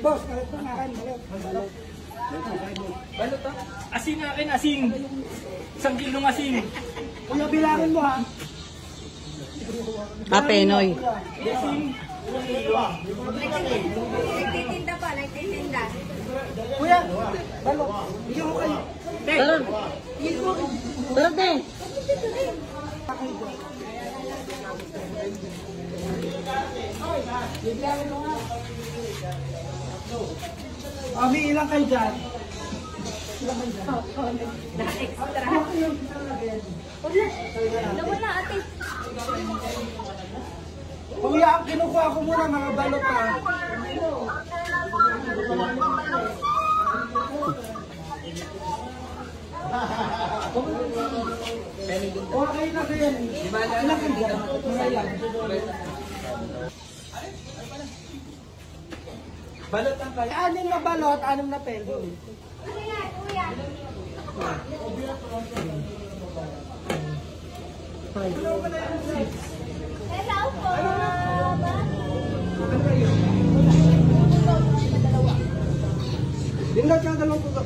Boss, kalit na akin. Balot. Balot ha? Asing akin, asing. 1 kilong asing. Kuya, bilangin mo ha. Penoy. Asing. Nagtitinda pa, nagtitinda. Kuya, balot. Bigyan ko kayo. Tara. Tara, te. Ami, ilang kayo dyan? Extra. Wala, ate. Kuya, kinukuha ko muna mga balot ha. Okay na kayo. Ilang kayo dyan? Balot ang kayo. 6 na balot, 6 na pelo. Kuya, kuya. Hello po. Dinlat ka dalawang po.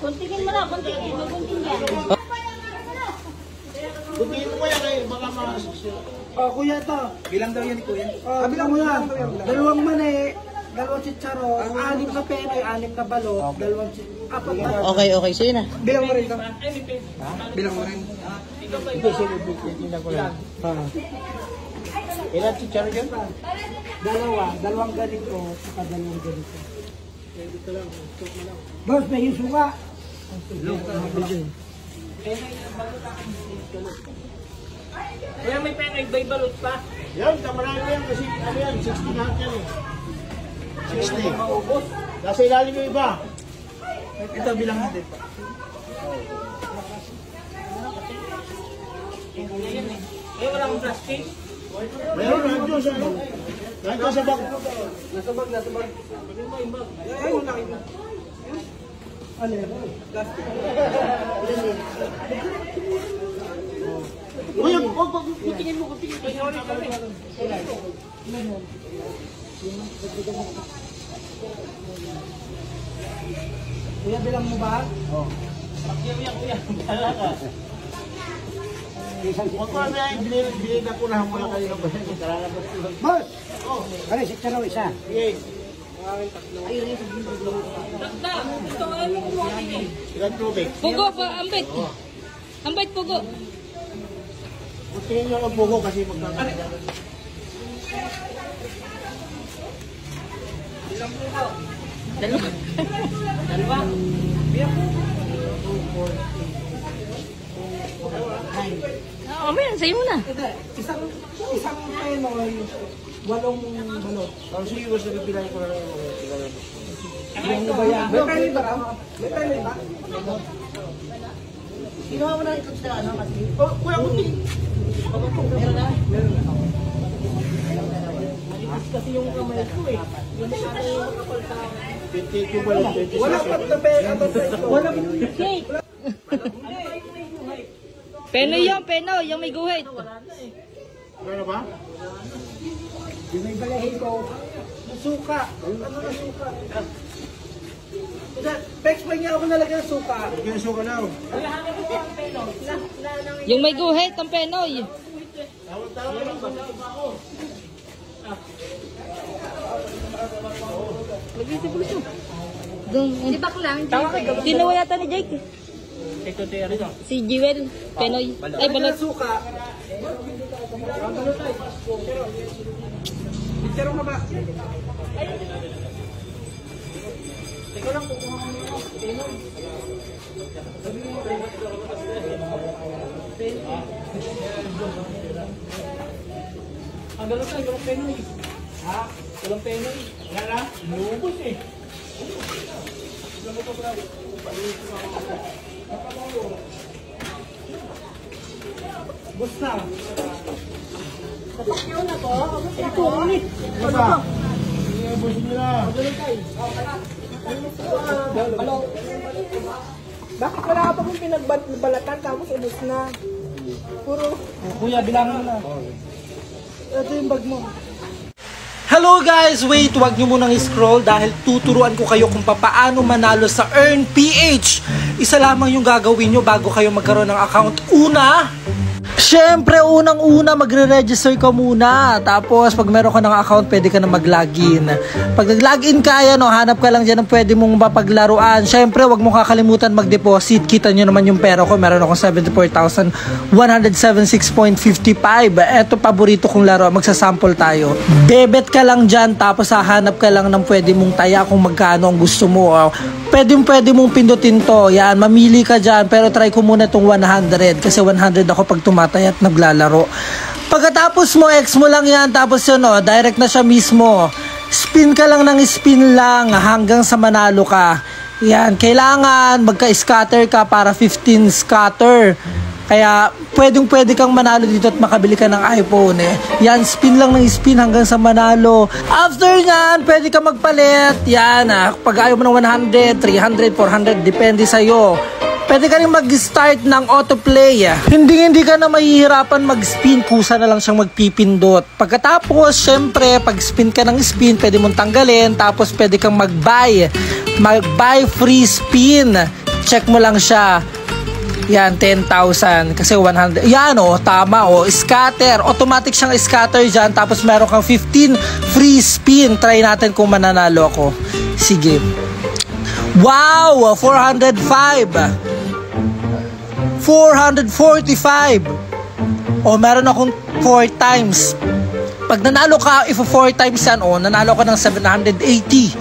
Kuntingin mo lang, kuntingin. May kuntingin. Kuntingin mo kaya kayo, baka Oh, kuya to. bilang daw yan ni Kuya. Bilang mo yan. 2 mani, 2 chicharo, 6 na penoy, 6 na balot, 2 4 na. Okay. Sige na. Bilang mo rin to. Bilang mo rin. Ito sige, tingnan ko lang. Ilan chicharo yun? 2 ganito, saka 2 ganito. Boss, may yung suka. Kaya may penay, bay balot pa. Yan, kamarami yan kasi ano yan, 60 lahat yan eh. 60. Nasa ilalim yung iba. Ito bilang natin. Eh, wala akong plastic. Meron, nandiyo sa ano. Nandiyo sa bag. Nasa bag. Ay, wala kayo. Ano yan? Plastic. Kuya, kutingin mo. Kuya, bilang mo ba? Kuya. Bala ka. Huwag ko na yan, bilhin na ko na mula kayo ng bayan. Boss! Ano, chicharo isa. Sige. Takta, ito nga yung kumuha din eh. Ilan tubig? Pugo pa, ambit. Ambit, pugo. Kuntingin nyo ang buho kasi magkakaroon. Dalawa. Mamaya, sa'yo muna. Isang penoy, 8 balot. Ang sige, gusto ko bilang ko na lang. Ano ba yan? May penny ba? May penny ba? Kinuha mo na ito sa ano kasi. Oh, kuya, kunti. Meron na? Kasi yung kamay ko eh. Yung ano yung kapal sa... 22 ba lang? 26. Wala pa na pera ba sa ito? Wala pa. Cake. Penoy yung may guhit. Ano ba? Yung may balahin ko. Suka. Ano na suka? Pa-explain niya ako nalagyan ng suka. Bigyan suka na. Yung may guhit, ang penoy. Di ba lang? Kinuha yata ni Jake. Ito tayo rin. Si Jewel, penoy. Ay, balot. Suka. Pero nga ba? Ikaw lang kukuha ko nyo. Ang gano'n tayo, walang penoy. Ha? Walang penoy. Wala na? Inubos eh. Gusta. Kapakyaw na to. Ito, ulit. Ano ba? Sige, boss nila. Balot. Bakit wala ka pa kung pinagbalatan tapos ubos na? Puro, Kuya, bilangin mo na. ito yung bag mo. Hello guys! Wait, wag nyo munang scroll dahil tuturuan ko kayo kung paano manalo sa Earn PH. Isa lamang yung gagawin nyo bago kayo magkaroon ng account. Una, syempre, unang-una, magre-register ka muna. Tapos, pag meron ka ng account, pwede ka na mag-login. Pag nag-login ka, hanap ka lang dyan ng pwede mong mapaglaruan. Syempre, wag mo kakalimutan mag-deposit. Kita nyo naman yung pera ko. Meron akong 74,176.55. Eto, paborito kong laro. Magsasample tayo. Bebet ka lang dyan, tapos hahanap ka lang ng pwede mong taya kung magkano ang gusto mo. Pwede mong pindutin to. Yan, mamili ka dyan. Pero try ko muna itong 100. Kasi 100 ako pag tumatay at naglalaro. Pagkatapos mo, X mo lang yan. Tapos yun, direct na siya mismo. Spin ka lang ng spin lang hanggang sa manalo ka. Yan, kailangan magka-scatter ka para 15 scatter. Kaya pwede kang manalo dito at makabili ka ng iPhone Yan, spin lang ng spin hanggang sa manalo. After nyan, pwede ka magpalit. Yan, pag ayaw mo ng 100, 300, 400, depende sa'yo. Pwede ka rin mag-start ng autoplay. Hindi ka na mahihirapan mag-spin, kusa na lang siyang magpipindot. Pagkatapos, syempre, pag spin ka ng spin, pwede mong tanggalin. Tapos pwede kang mag-buy free spin. Check mo lang siya. Yan, 10,000 kasi 100. Yan tama scatter. Automatic siyang scatter dyan. Tapos meron kang 15 free spin. Try natin kung mananalo ako. Sige. Wow! 405. 445. Meron akong 4 times. Pag nanalo ka, if 4 times yan, nanalo ka ng 780.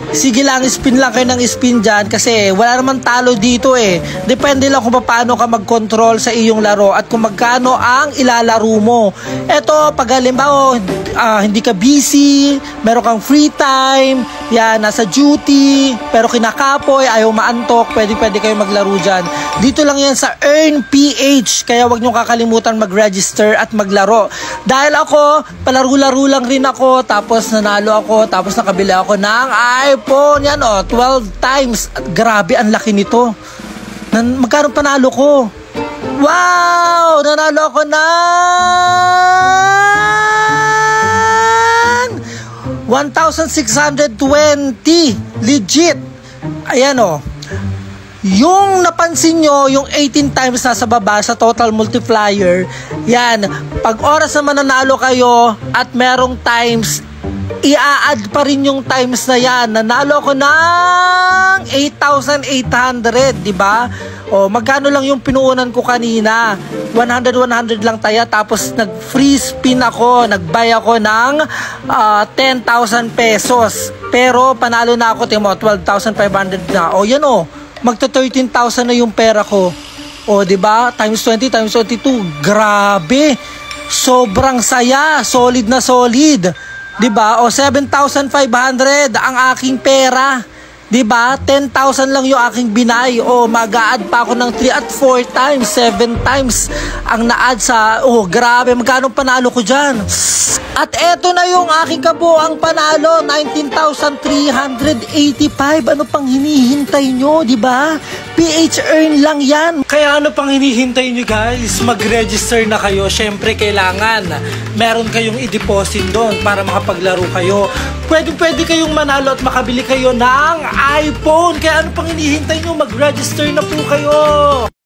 Sige lang, spin lang kayo ng spin dyan kasi wala naman talo dito Depende lang kung paano ka mag-control sa iyong laro at kung magkano ang ilalaro mo. Eto, pag halimbawa, hindi ka busy, meron kang free time, yan, nasa duty, pero kinakapoy, ayaw maantok, pwede kayo maglaro dyan. Dito lang yan sa Earn PH, kaya wag nyo kakalimutan mag-register at maglaro. Dahil ako, palaro-laro lang rin ako, tapos nanalo ako, tapos nakabili ako ng iPhone, yan 12 times. Grabe, ang laki nito. Magkano panalo ko? Wow! Nanalo ako ng 1,620. Legit. Ayan Yung napansin nyo, yung 18 times nasa baba sa total multiplier, yan, pag oras na mananalo kayo at merong times, i-add pa rin yung times na yan. Nanalo ako ng 8,800, diba? Magkano lang yung pinuunan ko kanina? 100 lang taya, tapos nag-free spin ako, nag-buy ako ng 10,000 pesos. Pero panalo na ako, 12,500 na. Yan magto 13,000 na yung pera ko. Diba? Times 20, times 22. Grabe! Sobrang saya. Solid na solid. Diba? 7,500 ang aking pera. Diba? 10,000 lang yung aking binay. Mag-a-add pa ako ng 3 at 4 times, 7 times ang na-add sa... grabe. Magkano panalo ko dyan? At eto na yung aking kabuang panalo, 19,385. Ano pang hinihintay nyo, diba? PH Earn lang yan. Kaya ano pang hinihintay nyo guys? Mag-register na kayo. Syempre kailangan meron kayong i-deposit doon para makapaglaro kayo. Pwede kayong manalo at makabili kayo ng iPhone. Kaya ano pang hinihintay nyo? Mag-register na po kayo.